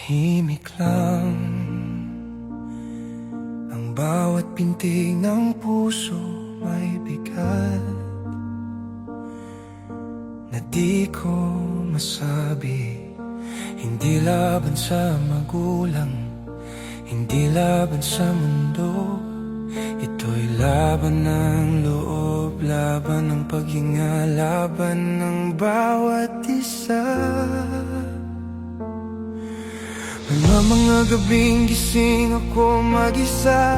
Tahimik lang ang bawat pintig ng puso, may bigat na di ko masabi. Hindi laban sa magulang, hindi laban sa mundo. Ito'y laban ng loob, laban ng paghinga, laban ng bawat isa. May mga gabing gising ako mag-isa,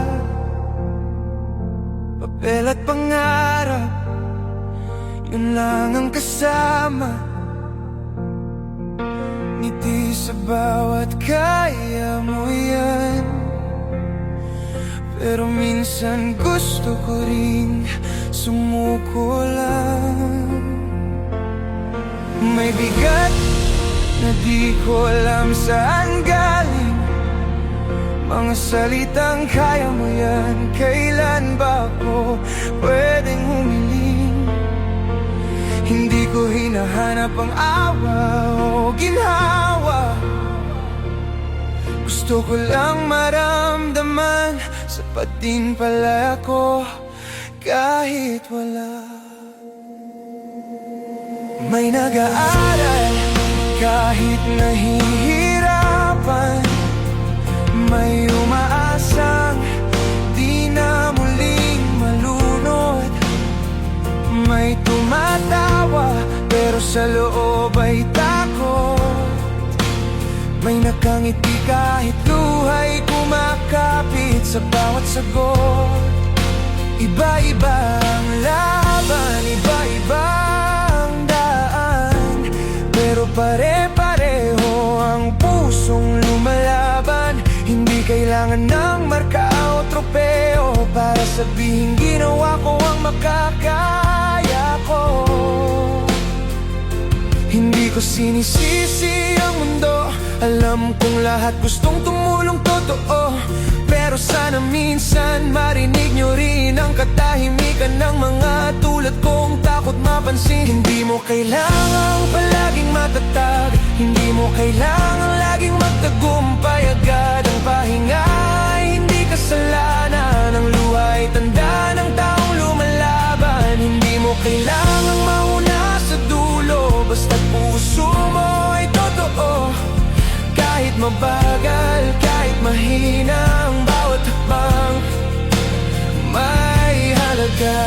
papel at pangarap, yun lang ang kasama. Ngiti sa bawat kaya mo yan, pero minsan gusto ko ring sumuko lang. May bigat na di ko alam saan galing, mga salitang kaya mo yan, kailan ba ako pwedeng humiling? Hindi ko hinahanap ang awa o ginhawa, gusto ko lang maramdaman, sapat din pala ako kahit wala. May nag-aaral kahit nahihirapan, may umaasang di na muling malunod, may tumatawa pero sa loob ay takot, may nakangiti kahit luha'y kumakapit sa bawat sagot. Iba-iba ang laban, iba-ibang daan, pero pare-pareho ang pusong lumalaban. Hindi kailangan ng marka o tropeo para sabihin ginawa ko ang makakaya ko. Hindi ko sinisisi ang mundo, alam kong lahat gustong tumulong totoo, pero sana minsan marinig nyo rin ang katahimikan ng mga tulad kong takot mapansin. Hindi mo kailangang palaging matatag, hindi mo kailangang laging magtagumpay agad. Ang pahinga ay hindi kasalanan, ang luha ay tanda ng taong lumalaban. Hindi mo kailangang mauna sa dulo, basta't puso mo ay totoo. Kahit mabagal, kahit mahina ang bawat hakbang, may halaga.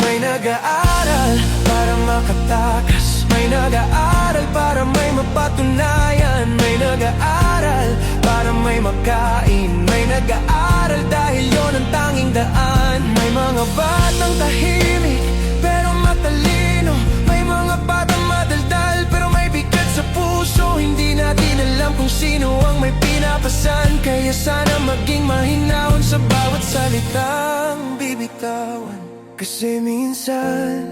May nag-aaral para makatakas, may nag-aaral para may mapatunayan, may nag-aaral para may makain, may nag-aaral dahil yon ang tanging daan. May mga batang tahimik pero matalino, may mga batang madaldal pero may bigat sa puso. Hindi natin alam kung sino ang may pinapasan, kaya sana maging mahinahon sa bawat salitang bibitawan. Kasi minsan